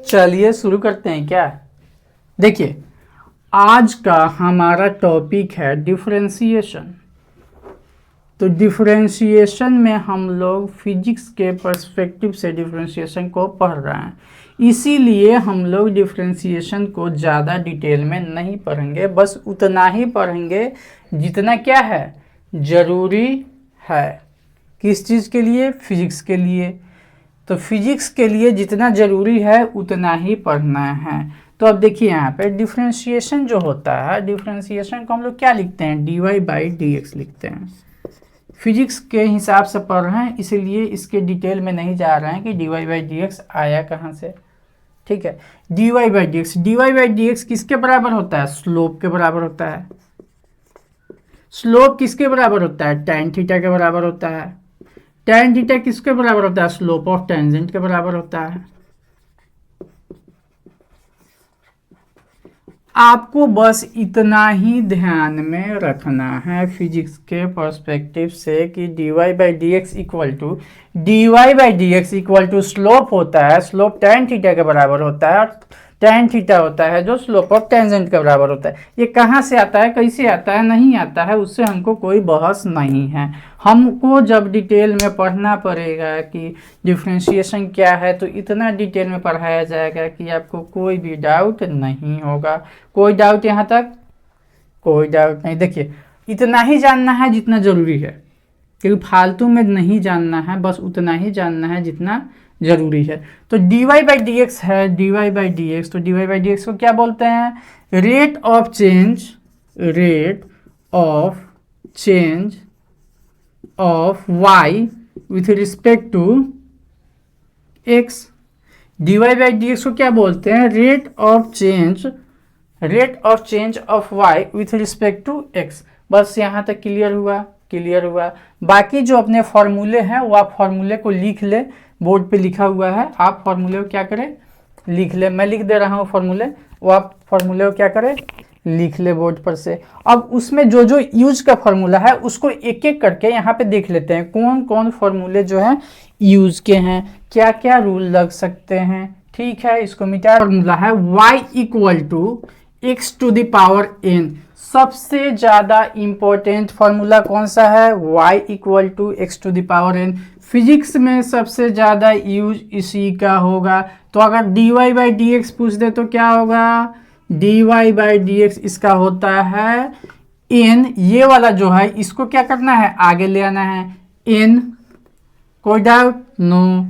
चलिए शुरू करते हैं क्या। देखिए, आज का हमारा टॉपिक है डिफरेंशिएशन। तो डिफरेंशिएशन में हम लोग फिजिक्स के पर्सपेक्टिव से डिफरेंशिएशन को पढ़ रहे हैं, इसीलिए हम लोग डिफरेंशिएशन को ज़्यादा डिटेल में नहीं पढ़ेंगे, बस उतना ही पढ़ेंगे जितना क्या है ज़रूरी है। किस चीज़ के लिए? फिजिक्स के लिए। तो फिजिक्स के लिए जितना ज़रूरी है उतना ही पढ़ना है। तो अब देखिए यहाँ पे डिफरेंशिएशन जो होता है, डिफरेंशिएशन को हम लोग क्या लिखते हैं? dy/dx लिखते हैं। फिजिक्स के हिसाब से पढ़ रहे हैं, इसीलिए इसके डिटेल में नहीं जा रहे हैं कि dy/dx आया कहाँ से। ठीक है, dy/dx किसके बराबर होता है? स्लोप के बराबर होता है। स्लोप किसके बराबर होता है? tan थीटा के बराबर होता है। tan थीटा किसके बराबर होता है? स्लोप ऑफ टेंजेंट के बराबर होता है। आपको बस इतना ही ध्यान में रखना है फिजिक्स के पर्सपेक्टिव से कि dy/dx इक्वल टू स्लोप होता है। स्लोप tan थीटा के बराबर होता है और tan थीटा होता है जो स्लोप ऑफ टेंजेंट के बराबर होता है। ये कहाँ से आता है, कैसे आता है, नहीं आता है, उससे हमको कोई बहस नहीं है। हमको जब डिटेल में पढ़ना पड़ेगा कि डिफरेंशिएशन क्या है, तो इतना डिटेल में पढ़ाया जाएगा कि आपको कोई भी डाउट नहीं होगा। कोई डाउट यहाँ तक? कोई डाउट नहीं। देखिए, इतना ही जानना है जितना ज़रूरी है, क्योंकि फालतू में नहीं जानना है, बस उतना ही जानना है जितना ज़रूरी है। तो dy/dx है, dy/dx, तो dy/dx को क्या बोलते हैं? Rate of change of y with respect to x। dy/dx को क्या बोलते हैं? Rate of change of y with respect to x। बस यहाँ तक क्लियर हुआ। बाकी जो अपने फॉर्मूले हैं वो आप फॉर्मूले को लिख ले, बोर्ड पे लिखा हुआ है, आप फॉर्मूले को क्या करें? लिख ले। मैं लिख दे रहा हूँ फॉर्मूले, वो आप फॉर्मूले को क्या करें? लिख ले बोर्ड पर से। अब उसमें जो जो यूज का फॉर्मूला है उसको एक एक करके यहाँ पे देख लेते हैं, कौन कौन फॉर्मूले जो हैं यूज के हैं, क्या क्या रूल लग सकते हैं। ठीक है, इसको मिटा। फॉर्मूला है y equal to x to the power n। सबसे ज़्यादा इम्पोर्टेंट फॉर्मूला कौन सा है? y equal to x to the power n। Physics में सबसे ज़्यादा यूज इसी का होगा। तो अगर dy/dx पूछ दे तो क्या होगा? dy/dx इसका होता है n। ये वाला जो है इसको क्या करना है? आगे ले आना है n। कोई डाउट? नो।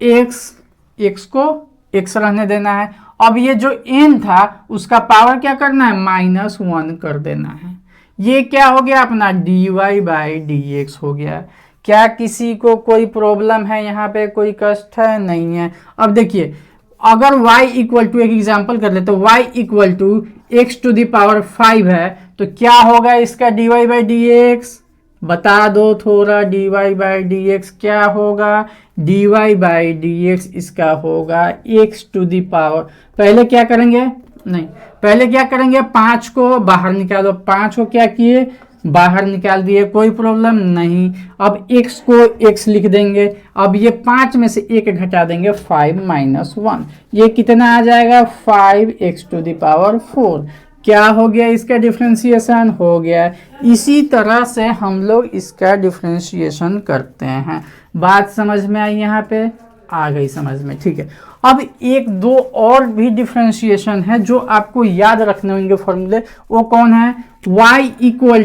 x को x रहने देना है। अब ये जो n था उसका पावर क्या करना है? -1 कर देना है। ये क्या हो गया अपना? dy/dx हो गया। क्या किसी को कोई प्रॉब्लम है यहाँ पे? कोई कष्ट है? नहीं है। अब देखिए, अगर y इक्वल टू, एक एग्जांपल कर लेते, तो y equal to x to the power 5 है, तो क्या होगा इसका dy/dx? बता दो थोड़ा, dy/dx क्या होगा? dy/dx इसका होगा x टू द पावर, पहले क्या करेंगे? नहीं, पहले क्या करेंगे? 5 को बाहर निकालो। 5 को क्या किए? बाहर निकाल दिए, कोई प्रॉब्लम नहीं। अब x को x लिख देंगे। अब ये 5 में से 1 घटा देंगे, 5 - 1, ये कितना आ जाएगा? 5x to the power 4। क्या हो गया? इसका डिफरेंशिएशन हो गया। इसी तरह से हम लोग इसका डिफरेंशिएशन करते हैं। बात समझ में आई? यहाँ पे आ गई समझ में? ठीक है। अब एक दो और भी डिफरेंशिएशन है जो आपको याद रखने होंगे फॉर्मूले। वो कौन है? y equal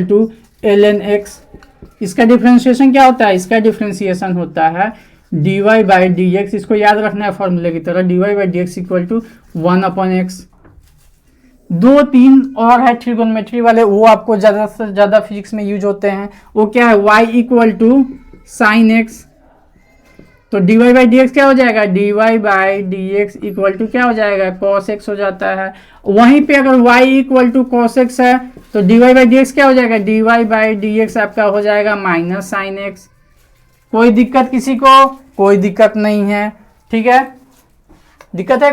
to ln x। इसका डिफरेंशिएशन क्या होता है? इसका डिफरेंशिएशन होता है dy/dx। इसको याद रखना है फॉर्मूले की तरह, dy/dx इक्वल टू 1/x। 2-3 और है ट्रिगोनोमेट्री वाले, वो आपको ज़्यादा से ज़्यादा फिजिक्स में यूज होते हैं। वो क्या है? y equal to sine x। तो dy/dx क्या हो जाएगा? dy/dx इक्वल टू क्या हो जाएगा? cos x हो जाता है। वहीं पे अगर y equal to cos x है तो dy/dx क्या हो जाएगा? dy/dx आपका हो जाएगा -sin x। कोई दिक्कत किसी को? कोई दिक्कत नहीं है। ठीक है, दिक्कत है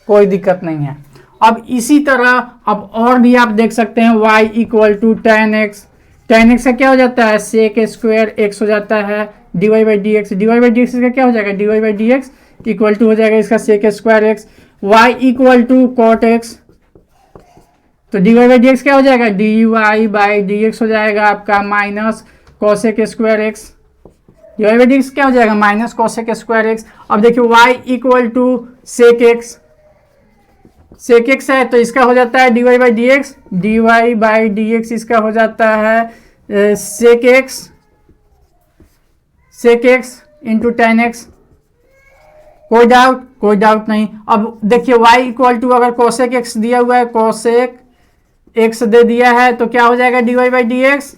कोई दिक्कत नहीं है। अब इसी तरह अब और भी आप देख सकते हैं, y equal to tan x। tan x का क्या हो जाता है? sec² x हो जाता है D Y by D x, D Y by D x का क्या हो जाएगा, D Y by D x equal to हो जाएगा इसका sec square x, y equal to cot x, तो D Y by D x क्या हो जाएगा, D Y by D x हो जाएगा आपका minus cosec square x, D Y by D x क्या हो जाएगा माइनस कॉसेक स्क्वायर एक्स। अब देखिए Y equal to sec X, sec X है तो इसका हो जाता है D Y by D x, D Y by D X इसका हो जाता है sec X into tan X. कोई डाउट नहीं। अब देखिए y इक्वल टू अगर कोसेक एक्स दिया हुआ है, कोसेक एक्स दे दिया है तो क्या हो जाएगा D Y by D x,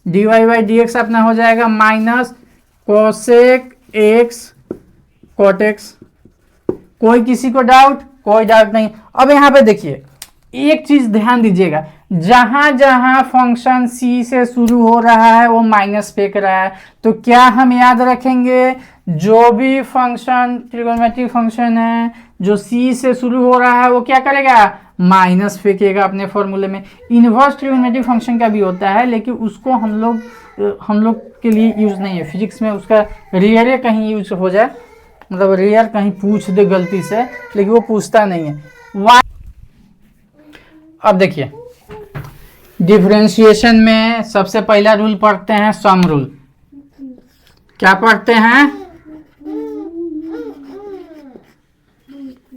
D Y by D X अपना हो जाएगा minus cosec X cot X. कोई किसी को डाउट, कोई डाउट नहीं। अब यहाँ पे देखिए एक चीज ध्यान दीजिएगा, जहां जहां फंक्शन c से शुरू हो रहा है वो माइनस फेंक रहा है, तो क्या हम याद रखेंगे जो भी फंक्शन ट्रिगोनोमेट्रिक फंक्शन है जो c से शुरू हो रहा है वो क्या करेगा, माइनस फेंकेगा अपने फॉर्मूले में। इनवर्स ट्रिगोनोमेट्रिक फंक्शन का भी होता है लेकिन उसको हम लोग के लिए यूज नहीं है, फिजिक्स में उसका रेयर कहीं यूज हो जाए, मतलब रेयर कहीं पूछ दे गलती से, लेकिन वो पूछता नहीं है। अब देखिए डिफरेंशिएशन में सबसे पहला रूल पढ़ते हैं सम रूल। क्या पढ़ते हैं,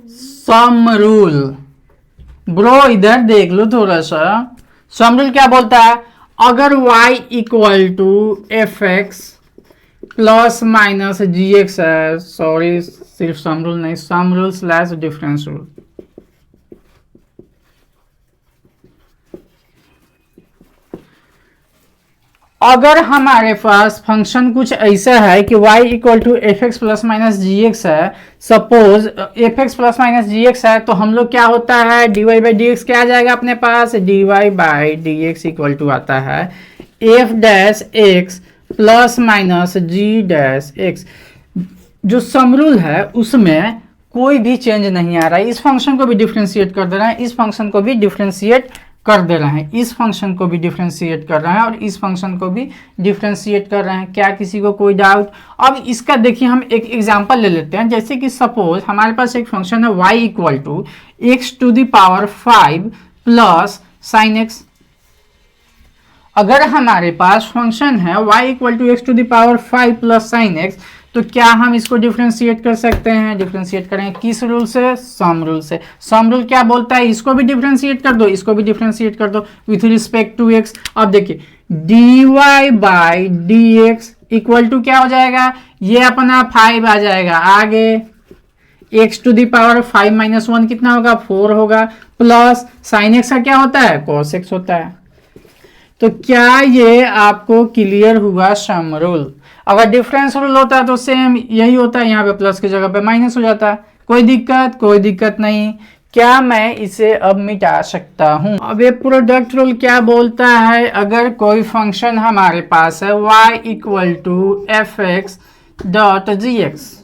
सम रूल। ब्रो इधर देख लो थोड़ा सा, सम रूल क्या बोलता है, अगर y equal to F x plus minus g x है, सॉरी सिर्फ सम रूल नहीं, sum rule slash difference rule. अगर हमारे पास फंक्शन कुछ ऐसा है कि y equal to F x plus minus g x है, suppose f x plus minus g x है, तो हम लोग क्या होता है D Y by D x क्या आ जाएगा अपने पास, d Y by D x equal to आता है f dash x plus minus g dash x. जो सम रूल है उसमें कोई भी चेंज नहीं आ रहा है, इस फंक्शन को भी डिफ्रेंशिएट कर दे रहे हैं, इस फंक्शन को भी डिफ्रेंशिएट कर दे रहे हैं, इस फंक्शन को भी डिफरेंशिएट कर रहे हैं और इस फंक्शन को भी डिफरेंशिएट कर रहे हैं। क्या किसी को कोई डाउट। अब इसका देखिए हम एक एग्जांपल ले लेते हैं, जैसे कि सपोज हमारे पास एक फंक्शन है y equal to X to the power 5 plus sine X. अगर हमारे पास फंक्शन है y equal to X to the power 5 plus sine X, तो क्या हम इसको डिफरेंशिएट कर सकते हैं, डिफरेंशिएट करेंगे किस रूल से, सम रूल से। सम रूल क्या बोलता है, इसको भी डिफरेंशिएट कर दो, इसको भी डिफरेंशिएट कर दो विथ रिस्पेक्ट टू एक्स। अब देखिए D Y by D x equal to क्या हो जाएगा, ये अपना 5 आ जाएगा, आगे X to the power 5 minus 1 कितना होगा 4 होगा, प्लस साइन एक्स का क्या होता है कॉस एक्स होता है। तो क्या ये आपको क्लियर हुआ सम रूल। अगर डिफरेंस रूल होता तो सेम यही होता है, यहाँ पे प्लस की जगह पे माइनस हो जाता। कोई दिक्कत नहीं। क्या मैं इसे अब मिटा सकता हूं। अब ये प्रोडक्ट रूल क्या बोलता है, अगर कोई फंक्शन हमारे पास है y equal to F X dot G X,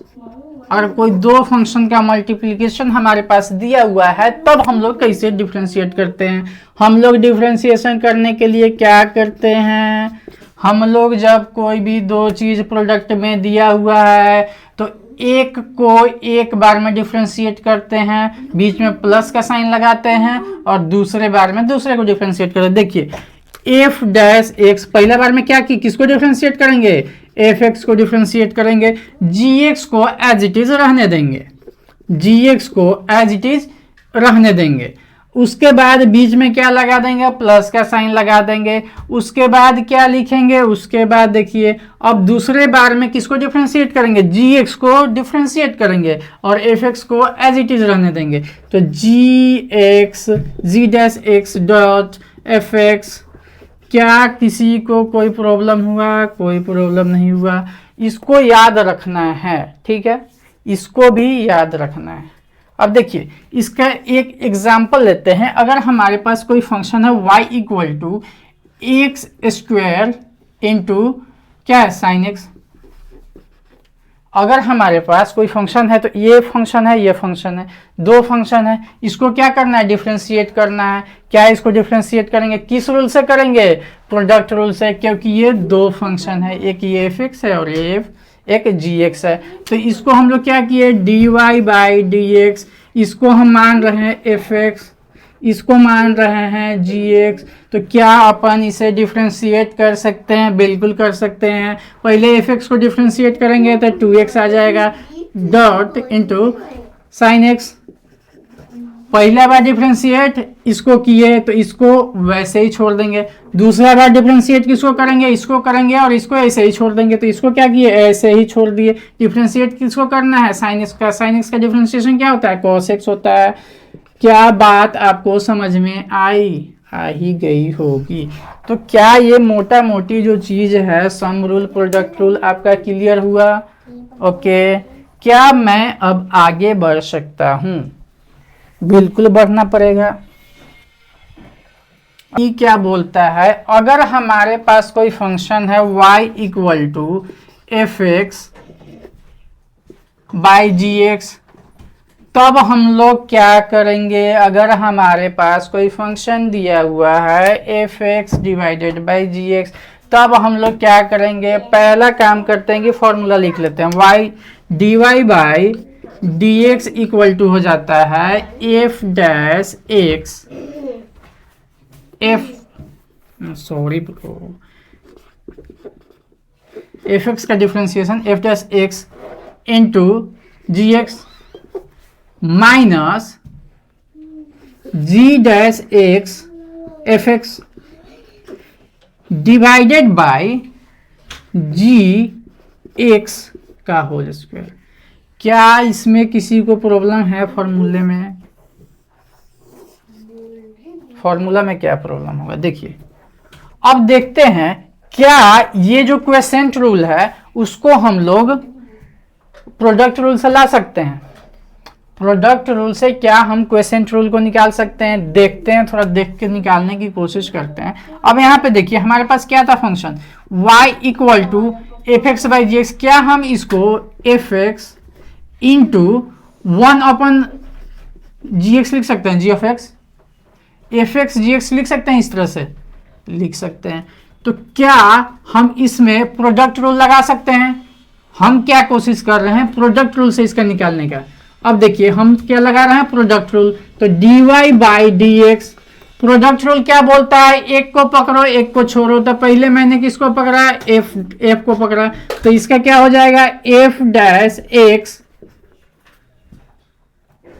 अगर कोई दो फंक्शन का मल्टीप्लिकेशन हमारे पास दिया हुआ है, तब हम लोग कैसे डिफरेंशिएट करते हैं। हम लोग डिफरेंशिएशन करने के लिए क्या करते हैं, हम लोग जब कोई भी दो चीज प्रोडक्ट में दिया हुआ है तो एक को एक बार में डिफरेंशिएट करते हैं, बीच में प्लस का साइन लगाते हैं, और दूसरे बार में दूसरे को डिफरेंशिएट करते हैं। देखिए एफ डैश एक्स पहला बार में क्या की, किसको डिफरेंशिएट करेंगे, एफ एक्स को डिफरेंशिएट करेंगे, जी एक्स को एज इट इज रहने देंगे, जी एक्स को एज इट इज रहने देंगे। उसके बाद बीच में क्या लगा देंगे, प्लस का साइन लगा देंगे। उसके बाद क्या लिखेंगे, उसके बाद देखिए अब दूसरे बार में किसको डिफरेंशिएट करेंगे, जी एक्स को डिफरेंशिएट करेंगे और एफ एक्स को एज इट इज रहने देंगे। तो g x g dash x dot f x. क्या किसी को कोई प्रॉब्लम हुआ, कोई प्रॉब्लम नहीं हुआ। इसको याद रखना है, ठीक है, इसको भी याद रखना है। अब देखिए इसका एक एग्जाम्पल लेते हैं। अगर हमारे पास कोई फंक्शन है y equal to X square into क्या है साइन एक्स। अगर हमारे पास कोई फंक्शन है तो ये फंक्शन है, ये फंक्शन है, दो फंक्शन है, इसको क्या करना है, डिफरेंशिएट करना है। क्या इसको डिफरेंशिएट करेंगे, किस रूल से करेंगे, प्रोडक्ट रूल से, क्योंकि ये दो फंक्शन है, एक ये एफ एक्स है और ये एफ एक जी एक्स है। तो इसको हम लोग क्या किए, D Y by D X, इसको हम मान रहे हैं एफ एक्स, इसको मान रहे हैं जी एक्स। तो क्या अपन इसे डिफ्रेंशिएट कर सकते हैं? बिल्कुल कर सकते हैं। पहले एफ एक्स को डिफ्रेंशिएट करेंगे तो 2x आ जाएगा डॉट इंटू साइन एक्स। पहला बार डिफ्रेंशिएट इसको किए तो इसको वैसे ही छोड़ देंगे, दूसरा बार डिफ्रेंशिएट किसको करेंगे, इसको करेंगे और इसको ऐसे ही छोड़ देंगे। तो इसको क्या किए, ऐसे ही छोड़ दिए। डिफ्रेंशिएट किसको करना है, साइन एक्स का। साइन एक्स का डिफ्रेंशिएशन क्या होता है, कॉस एक्स होता है। क्या बात आपको समझ में आई? आ ही गई होगी। तो क्या ये मोटा मोटी जो चीज है सम रूल प्रोडक्ट रूल आपका क्लियर हुआ? ओके, क्या मैं अब आगे बढ़ सकता हूं? बिल्कुल बढ़ना पड़ेगा। ये क्या बोलता है, अगर हमारे पास कोई फंक्शन है y equal to F x by ji X, तब हम लोग क्या करेंगे? अगर हमारे पास कोई फंक्शन दिया हुआ है F x divided by ji X, तब हम लोग क्या करेंगे? पहला काम करते हैं कि फॉर्मूला लिख लेते हैं। y d Y by D x equal to हो जाता है f dash x, f x का differentiation f dash x into g x minus g dash x f x divided by ji x का whole square. क्या इसमें किसी को problem है फॉर्मूले में? फॉर्मूला में क्या प्रॉब्लम होगा, देखिए। अब देखते हैं क्या ये जो क्वेसेंट रूल है उसको हम लोग प्रोडक्ट रूल से ला सकते हैं। प्रोडक्ट रूल से क्या हम क्वेसेंट रूल को निकाल सकते हैं? देखते हैं, थोड़ा देख के निकालने की कोशिश करते हैं। अब यहाँ पे देखिए हमारे पास क्या था function y equal to F x by ji x. क्या हम इसको f x into 1 upon g x लिख सकते हैं, g of x, f x g x लिख सकते हैं, इस तरह से लिख सकते हैं। तो क्या हम इसमें प्रोडक्ट रूल लगा सकते हैं? हम क्या कोशिश कर रहे हैं, प्रोडक्ट रूल से इसका निकालने का। अब देखिए हम क्या लगा रहे हैं, प्रोडक्ट रूल। तो D Y by D X, product rule क्या बोलता है, एक को पकड़ो एक को छोड़ो। तो पहले मैंने किसको पकड़ा, एफ को पकड़ा। तो इसका क्या हो जाएगा, F dash x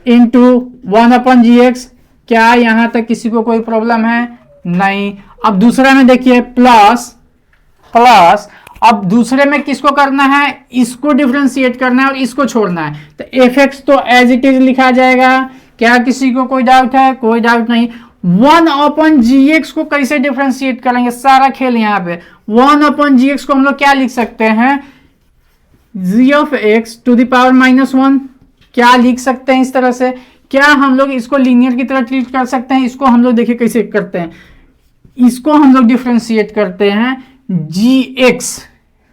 into 1 upon g x. क्या यहां तक किसी को कोई प्रॉब्लम है? नहीं। अब दूसरे में देखिए प्लस प्लस, अब दूसरे में किसको करना है, इसको डिफरेंशिएट करना है और इसको छोड़ना है। तो एफ एक्स तो एज इट इज लिखा जाएगा। क्या किसी को कोई डाउट है? कोई डाउट नहीं। 1 अपन जी एक्स को कैसे डिफरेंशिएट करेंगे, सारा खेल यहाँ पे। 1 अपन जी एक्स को हम लोग क्या लिख सकते हैं, g of x to the power -1। क्या लिख सकते हैं इस तरह से? क्या हम लोग इसको लीनियर की तरह ट्रीट कर सकते हैं? इसको हम लोग देखिए कैसे करते हैं, इसको हम लोग डिफरेंशिएट करते हैं जी एक्स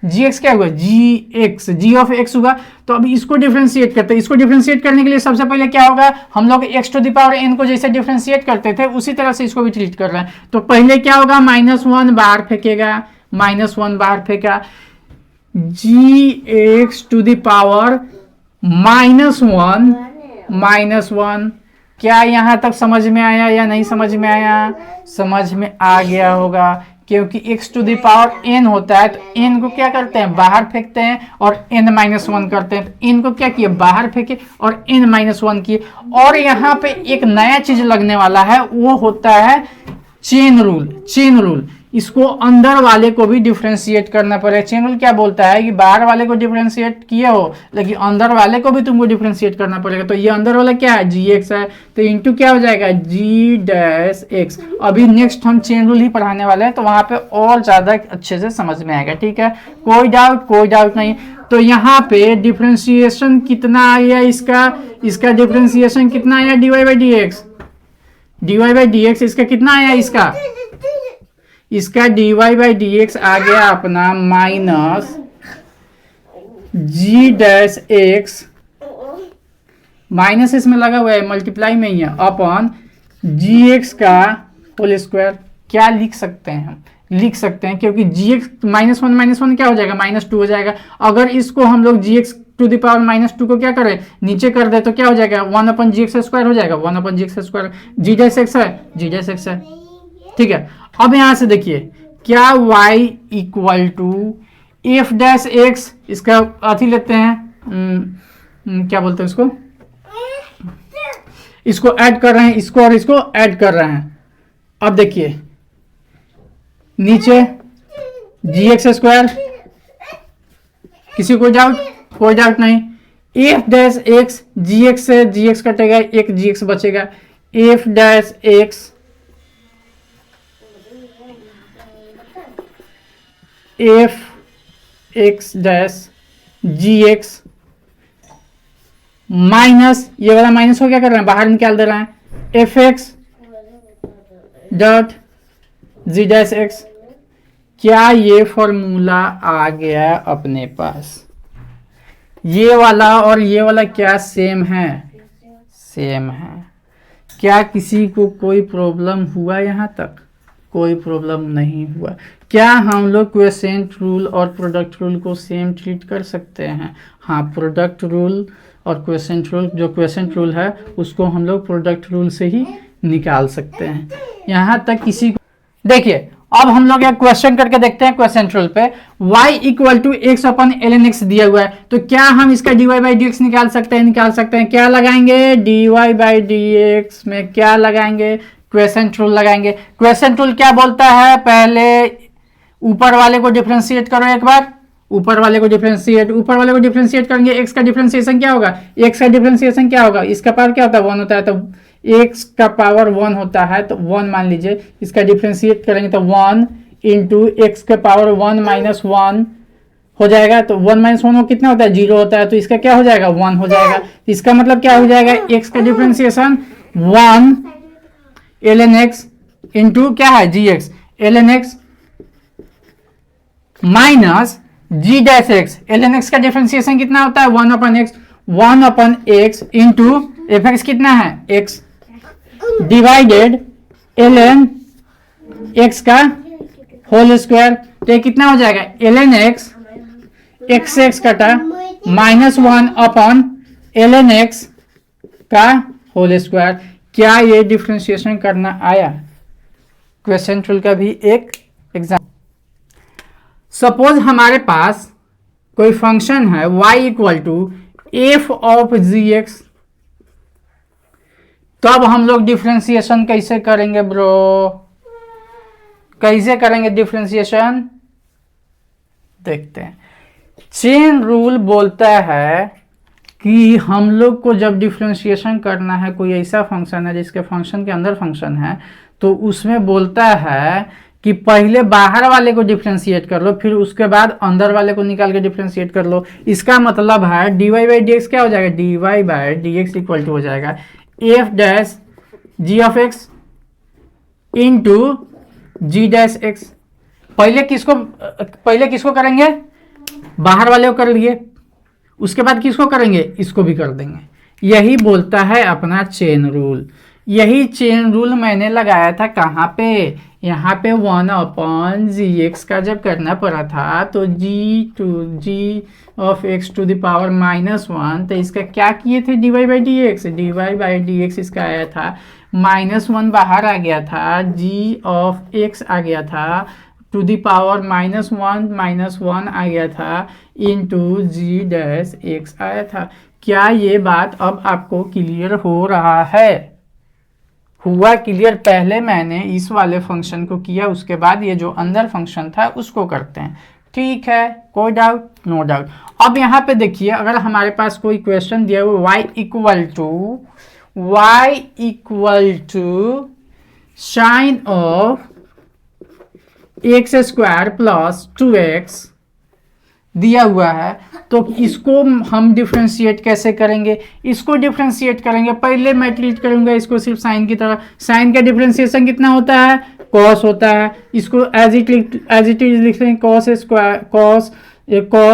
क्या हुआ, जी ऑफ एक्स हुआ। तो अभी इसको डिफरेंशिएट करते हैं। इसको डिफरेंशिएट करने के लिए सबसे पहले क्या होगा, हम लोग X to the power N को जैसे डिफरेंशिएट करते थे उसी तरह से इसको भी ट्रीट कर रहे हैं। तो पहले क्या होगा, -1 बाहर फेंकेगा, -1 बाहर फेंका, जी एक्स टू द पावर -1। क्या यहां तक समझ में आया या नहीं समझ में आया? समझ में आ गया होगा, क्योंकि x to the power n होता है। तो n को क्या करते हैं, बाहर फेंकते हैं और n-1 करते हैं। तो n को क्या किए, बाहर फेंके और n-1 किए। और यहाँ पे एक नया चीज लगने वाला है, वो होता है चेन रूल। इसको अंदर वाले को भी डिफरेंशिएट करना पड़ेगा। चेन रूल क्या बोलता है कि बाहर वाले को डिफरेंशिएट किए हो, लेकिन अंदर वाले को भी तुमको डिफरेंशिएट करना पड़ेगा। तो ये अंदर वाला क्या है, जी एक्स है। तो इंटू क्या हो जाएगा, जी डैश एक्स। अभी नेक्स्ट हम चेन रूल ही पढ़ाने वाले हैं, तो वहां पे और ज्यादा अच्छे से समझ में आएगा। ठीक है, कोई डाउट नहीं। तो यहाँ पे डिफरेंशिएशन कितना आया इसका डिफरेंशिएशन कितना आया, dy बाई डी एक्स। इसका कितना आया, इसका dy बाई डी एक्स आ गया अपना minus g dash x, minus इसमें लगा हुआ है, मल्टीप्लाई में ही है, अपॉन जी एक्स का होल स्क्वायर। क्या लिख सकते हैं हम, लिख सकते हैं, क्योंकि जी एक्स -1 क्या हो जाएगा, -2 हो जाएगा। अगर इसको हम लोग जी एक्स टू द पावर -2 को क्या करें, नीचे कर दे तो क्या हो जाएगा, 1/(gx²) हो जाएगा, 1/(gx²). जी डैश एक्स है, जी डैश एक्स है, ठीक है। अब यहां से देखिए क्या y equal to F dash X, इसका अथी लेते हैं, क्या बोलते हैं इसको ऐड कर रहे हैं, इसको और इसको ऐड कर रहे हैं। अब देखिए नीचे (gx²), किसी को डाउट, कोई डाउट नहीं। F dash x, g x से जी एक्स कटेगा, एक जी एक्स बचेगा, f dash x f x dash g x minus, ये वाला माइनस को क्या कर रहे हैं, बाहर निकाल दे रहे हैं, एफ एक्स डॉट जी डैश एक्स। क्या ये फॉर्मूला आ गया अपने पास? ये वाला और ये वाला क्या सेम है? सेम है। क्या किसी को कोई प्रॉब्लम हुआ? यहाँ तक कोई प्रॉब्लम नहीं हुआ। क्या हम लोग क्वेसेंट रूल और प्रोडक्ट रूल को सेम ट्रीट कर सकते हैं? हाँ, प्रोडक्ट रूल और क्वेसेंट रूल, जो क्वेसेंट रूल है उसको हम लोग प्रोडक्ट रूल से ही निकाल सकते हैं। यहाँ तक किसी को देखिए, अब हम लोग एक क्वेश्चन करके देखते हैं क्वेश्चन रूल पे। y equal to x/ln x दिया हुआ है, तो क्या हम इसका dy बाई डी एक्स निकाल सकते हैं? निकाल सकते हैं। क्या लगाएंगे? dy बाई डी एक्स में क्या लगाएंगे? क्वेश्चन रूल लगाएंगे। क्वेश्चन रूल क्या बोलता है? पहले ऊपर वाले को डिफरेंशिएट करो एक बार, ऊपर वाले को डिफरेंशिएट करेंगे, x का डिफरेंशिएशन क्या होगा? x का डिफरेंशिएशन क्या होगा? इसका पावर क्या होता है? 1 होता है, तो x का पावर 1 होता है, तो 1 मान लीजिए। इसका डिफरेंशिएट करेंगे तो 1 इंटू एक्स का पावर 1 माइनस 1 हो जाएगा, तो 1 माइनस 1 कितना होता है? 0 होता है, तो इसका क्या हो जाएगा? 1 हो जाएगा। तो इसका मतलब क्या हो जाएगा? x का डिफरेंशिएशन 1 ln x इंटू क्या है? जी x ln x minus g dash x. ln x का डिफरेंशिएशन कितना होता है? 1/x इंटू एफ एक्स कितना है? x डिवाइडेड ln x का होल स्क्वायर, तो ये कितना हो जाएगा? ln x x कटा -1/ln x का होल स्क्वायर। क्या ये डिफरेंशिएशन करना आया? क्वेश्चन रूल का भी एक एग्जाम्पल। सपोज हमारे पास कोई फंक्शन है y equal to F of G X, तो अब हम लोग डिफरेंशिएशन कैसे करेंगे ब्रो? कैसे करेंगे डिफरेंशिएशन? देखते हैं। चेन रूल बोलता है कि हम लोग को जब डिफरेंशिएशन करना है, कोई ऐसा फंक्शन है जिसके फंक्शन के अंदर फंक्शन है, तो उसमें बोलता है कि पहले बाहर वाले को डिफरेंशिएट कर लो, फिर उसके बाद अंदर वाले को निकाल के डिफरेंशिएट कर लो। इसका मतलब है dy बाई डी एक्स क्या हो जाएगा? dy by D x equal to हो जाएगा F dash G of X into G dash X. पहले किसको करेंगे? बाहर वाले को कर लिए, उसके बाद किसको करेंगे? इसको भी कर देंगे। यही बोलता है अपना चेन रूल। यही चेन रूल मैंने लगाया था कहाँ पे? यहाँ पे 1/gx का जब करना पड़ा था, तो g of x to the power -1, तो इसका क्या किए थे? dy बाई डी एक्स इसका आया था, -1 बाहर आ गया था, g ऑफ x आ गया था, टू द पावर -1 आ गया था, इंटू जी डैश एक्स आया था। क्या ये बात अब आपको क्लियर हो रहा है? हुआ क्लियर? पहले मैंने इस वाले फंक्शन को किया, उसके बाद ये जो अंदर फंक्शन था उसको करते हैं। ठीक है, कोई डाउट? No doubt. अब यहाँ पे देखिए, अगर हमारे पास कोई क्वेश्चन दिया हुआ y equal to sine of x² plus 2x दिया हुआ है, तो इसको हम डिफरेंशिएट कैसे करेंगे? इसको डिफरेंशिएट करेंगे, पहले मैं ट्रीट करूंगा इसको सिर्फ साइन की तरह। साइन का डिफरेंशिएशन कितना होता है? कॉस होता है। इसको एज इट इज लिख लेंगे, कॉस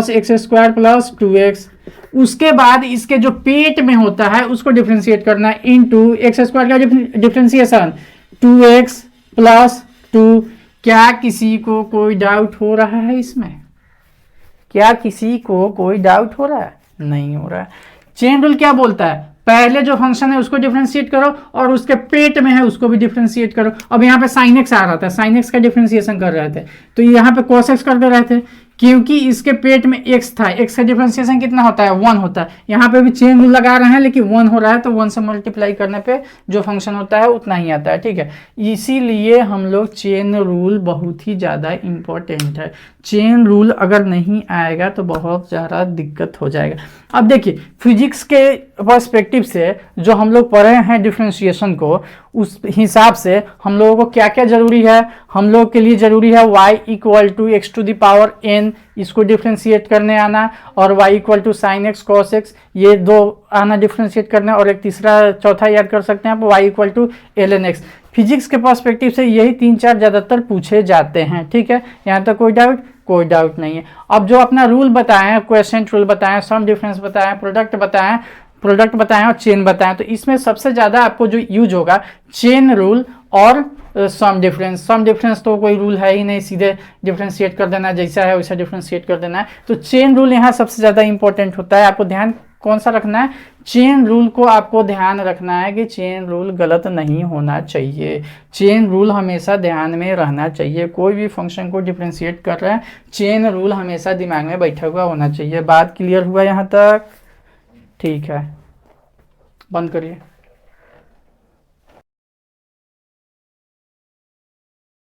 x² प्लस 2x। उसके बाद इसके जो पेट में होता है उसको डिफरेंशिएट करना है, इंटू x² का डिफरेंशिएशन 2x प्लस 2। क्या किसी को कोई डाउट हो रहा है इसमें? क्या किसी को कोई डाउट हो रहा है? नहीं हो रहा है। चेन रूल क्या बोलता है? पहले जो फंक्शन है उसको डिफरेंशिएट करो और उसके पेट में है उसको भी डिफरेंशिएट करो। अब यहाँ पे साइन एक्स आ रहा था, साइन एक्स का डिफरेंशिएशन कर रहे थे, तो यहाँ पे कॉस एक्स कर दे रहे थे, क्योंकि इसके पेट में एक्स था। एक्स का डिफरेंशिएशन कितना होता है? 1 होता है। यहाँ पे भी चेन रूल लगा रहे हैं लेकिन 1 हो रहा है, तो 1 से मल्टीप्लाई करने पे जो फंक्शन होता है उतना ही आता है, ठीक है। इसीलिए हम लोग चेन रूल बहुत ही ज़्यादा इंपॉर्टेंट है। चेन रूल अगर नहीं आएगा तो बहुत ज़्यादा दिक्कत हो जाएगा। अब देखिए फिजिक्स के पर्सपेक्टिव से जो हम लोग पढ़े हैं डिफरेंशिएशन को, उस हिसाब से हम लोगों को क्या क्या जरूरी है? हम लोग के लिए जरूरी है y equal to X to the power n, इसको डिफ्रेंशिएट करने आना, और y equal to sine X cos X, ये दो आना डिफ्रेंशिएट करना, और एक तीसरा चौथा याद कर सकते हैं आप y equal to ln x। Physics के पर्सपेक्टिव से यही 3-4 ज़्यादातर पूछे जाते हैं, ठीक है। यहाँ तक कोई डाउट? कोई डाउट नहीं है। अब जो अपना रूल बताएं, क्वेश्चन रूल बताएं, सम डिफरेंस बताएं, प्रोडक्ट बताएं और चेन बताएं, तो इसमें सबसे ज़्यादा आपको जो यूज होगा चेन रूल और सम डिफरेंस तो कोई रूल है ही नहीं, सीधे डिफरेंशिएट कर देना, जैसा है वैसा डिफरेंशिएट कर देना है। तो चेन रूल यहाँ सबसे ज़्यादा इंपॉर्टेंट होता है। आपको ध्यान कौन सा रखना है? चेन रूल को आपको ध्यान रखना है कि चेन रूल गलत नहीं होना चाहिए। चेन रूल हमेशा ध्यान में रहना चाहिए। कोई भी फंक्शन को डिफरेंशिएट कर रहा है, चेन रूल हमेशा दिमाग में बैठा हुआ होना चाहिए। बात क्लियर हुआ यहाँ तक? ठीक है, बंद करिए।